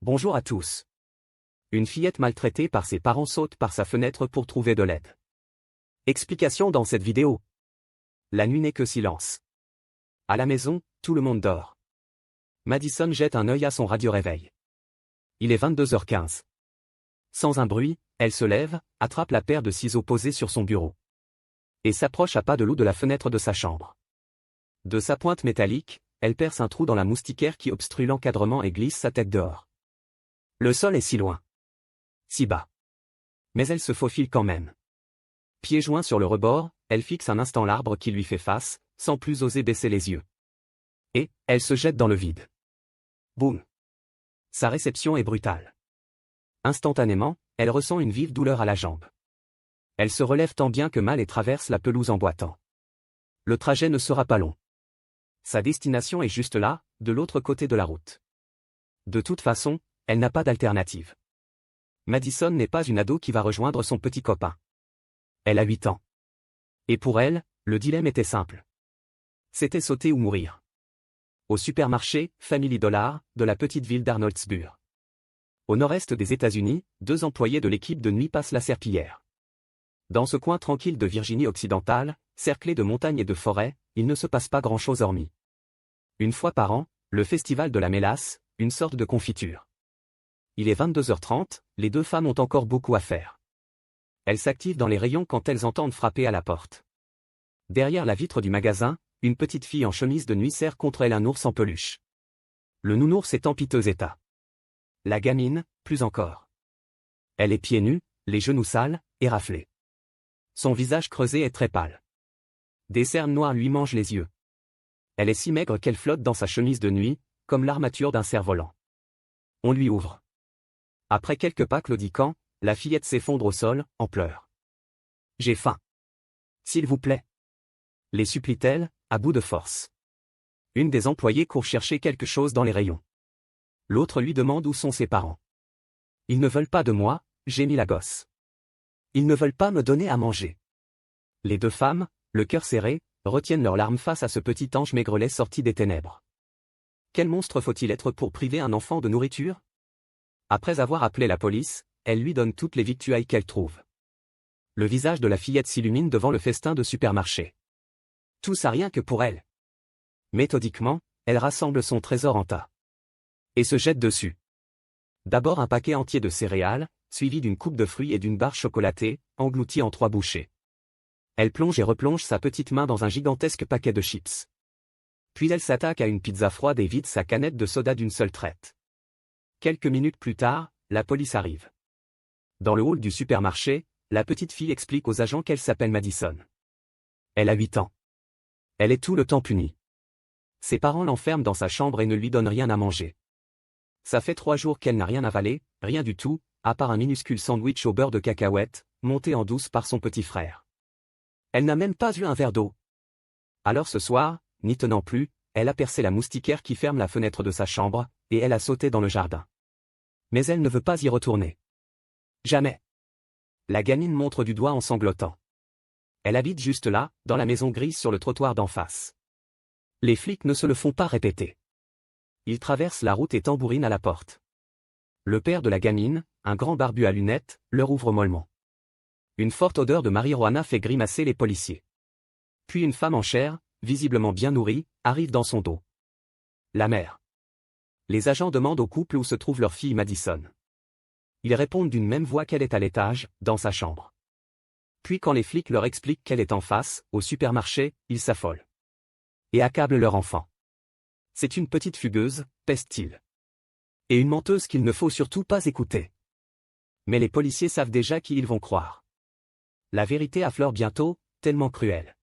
Bonjour à tous. Une fillette maltraitée par ses parents saute par sa fenêtre pour trouver de l'aide. Explication dans cette vidéo. La nuit n'est que silence. À la maison, tout le monde dort. Madison jette un œil à son radio-réveil. Il est 22h15. Sans un bruit, elle se lève, attrape la paire de ciseaux posés sur son bureau. Et s'approche à pas de loup de la fenêtre de sa chambre. De sa pointe métallique, elle perce un trou dans la moustiquaire qui obstrue l'encadrement et glisse sa tête dehors. Le sol est si loin. Si bas. Mais elle se faufile quand même. Pieds joints sur le rebord, elle fixe un instant l'arbre qui lui fait face, sans plus oser baisser les yeux. Et, elle se jette dans le vide. Boum. Sa réception est brutale. Instantanément, elle ressent une vive douleur à la jambe. Elle se relève tant bien que mal et traverse la pelouse en boitant. Le trajet ne sera pas long. Sa destination est juste là, de l'autre côté de la route. De toute façon, elle n'a pas d'alternative. Madison n'est pas une ado qui va rejoindre son petit copain. Elle a 8 ans. Et pour elle, le dilemme était simple. C'était sauter ou mourir. Au supermarché, Family Dollar, de la petite ville d'Arnoldsburg. Au nord-est des États-Unis, 2 employés de l'équipe de nuit passent la serpillière. Dans ce coin tranquille de Virginie occidentale, cerclé de montagnes et de forêts, il ne se passe pas grand-chose hormis. Une fois par an, le festival de la mélasse, une sorte de confiture. Il est 22h30, les 2 femmes ont encore beaucoup à faire. Elles s'activent dans les rayons quand elles entendent frapper à la porte. Derrière la vitre du magasin, une petite fille en chemise de nuit serre contre elle un ours en peluche. Le nounours est en piteux état. La gamine, plus encore. Elle est pieds nus, les genoux sales, et raflés. Son visage creusé est très pâle. Des cernes noires lui mangent les yeux. Elle est si maigre qu'elle flotte dans sa chemise de nuit, comme l'armature d'un cerf-volant. On lui ouvre. Après quelques pas claudiquants, la fillette s'effondre au sol, en pleurs. « J'ai faim. S'il vous plaît. » les supplie-t-elle, à bout de force. Une des employées court chercher quelque chose dans les rayons. L'autre lui demande où sont ses parents. « Ils ne veulent pas de moi, » gémit la gosse. « Ils ne veulent pas me donner à manger. » Les 2 femmes, le cœur serré, retiennent leurs larmes face à ce petit ange maigrelet sorti des ténèbres. Quel monstre faut-il être pour priver un enfant de nourriture? Après avoir appelé la police, elle lui donne toutes les victuailles qu'elle trouve. Le visage de la fillette s'illumine devant le festin de supermarché. Tout ça rien que pour elle. Méthodiquement, elle rassemble son trésor en tas. Et se jette dessus. D'abord un paquet entier de céréales, suivi d'une coupe de fruits et d'une barre chocolatée, engloutie en 3 bouchées. Elle plonge et replonge sa petite main dans un gigantesque paquet de chips. Puis elle s'attaque à une pizza froide et vide sa canette de soda d'une seule traite. Quelques minutes plus tard, la police arrive. Dans le hall du supermarché, la petite fille explique aux agents qu'elle s'appelle Madison. Elle a 8 ans. Elle est tout le temps punie. Ses parents l'enferment dans sa chambre et ne lui donnent rien à manger. Ça fait 3 jours qu'elle n'a rien avalé, rien du tout, à part un minuscule sandwich au beurre de cacahuète, monté en douce par son petit frère. Elle n'a même pas eu un verre d'eau. Alors ce soir, n'y tenant plus, elle a percé la moustiquaire qui ferme la fenêtre de sa chambre, et elle a sauté dans le jardin. Mais elle ne veut pas y retourner. Jamais. La gamine montre du doigt en sanglotant. Elle habite juste là, dans la maison grise sur le trottoir d'en face. Les flics ne se le font pas répéter. Ils traversent la route et tambourinent à la porte. Le père de la gamine, un grand barbu à lunettes, leur ouvre mollement. Une forte odeur de marijuana fait grimacer les policiers. Puis une femme en chair, visiblement bien nourrie, arrive dans son dos. La mère. Les agents demandent au couple où se trouve leur fille Madison. Ils répondent d'une même voix qu'elle est à l'étage, dans sa chambre. Puis quand les flics leur expliquent qu'elle est en face, au supermarché, ils s'affolent. Et accablent leur enfant. C'est une petite fugueuse, pèse-t-il. Et une menteuse qu'il ne faut surtout pas écouter. Mais les policiers savent déjà qui ils vont croire. La vérité affleure bientôt, tellement cruelle.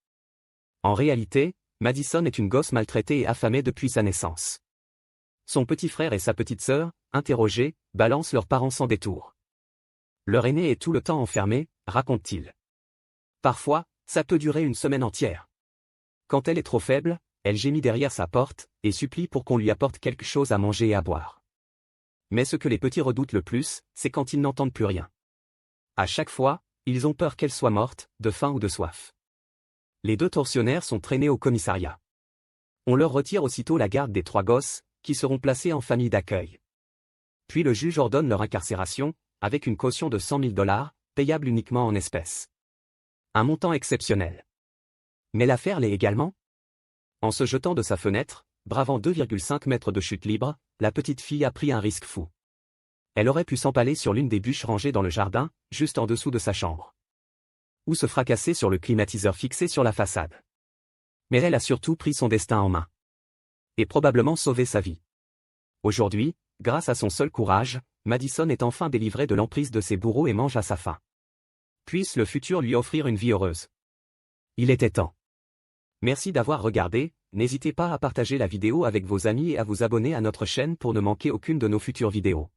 En réalité, Madison est une gosse maltraitée et affamée depuis sa naissance. Son petit frère et sa petite sœur, interrogés, balancent leurs parents sans détour. Leur aîné est tout le temps enfermé, raconte-t-il. Parfois, ça peut durer une semaine entière. Quand elle est trop faible, elle gémit derrière sa porte, et supplie pour qu'on lui apporte quelque chose à manger et à boire. Mais ce que les petits redoutent le plus, c'est quand ils n'entendent plus rien. À chaque fois, ils ont peur qu'elle soit morte, de faim ou de soif. Les 2 tortionnaires sont traînés au commissariat. On leur retire aussitôt la garde des 3 gosses, qui seront placés en famille d'accueil. Puis le juge ordonne leur incarcération, avec une caution de 100 000 $, payable uniquement en espèces. Un montant exceptionnel. Mais l'affaire l'est également. En se jetant de sa fenêtre, bravant 2,5 mètres de chute libre, la petite fille a pris un risque fou. Elle aurait pu s'empaler sur l'une des bûches rangées dans le jardin, juste en dessous de sa chambre. Ou se fracasser sur le climatiseur fixé sur la façade. Mais elle a surtout pris son destin en main. Et probablement sauvé sa vie. Aujourd'hui, grâce à son seul courage, Madison est enfin délivrée de l'emprise de ses bourreaux et mange à sa faim. Puisse le futur lui offrir une vie heureuse. Il était temps. Merci d'avoir regardé, n'hésitez pas à partager la vidéo avec vos amis et à vous abonner à notre chaîne pour ne manquer aucune de nos futures vidéos.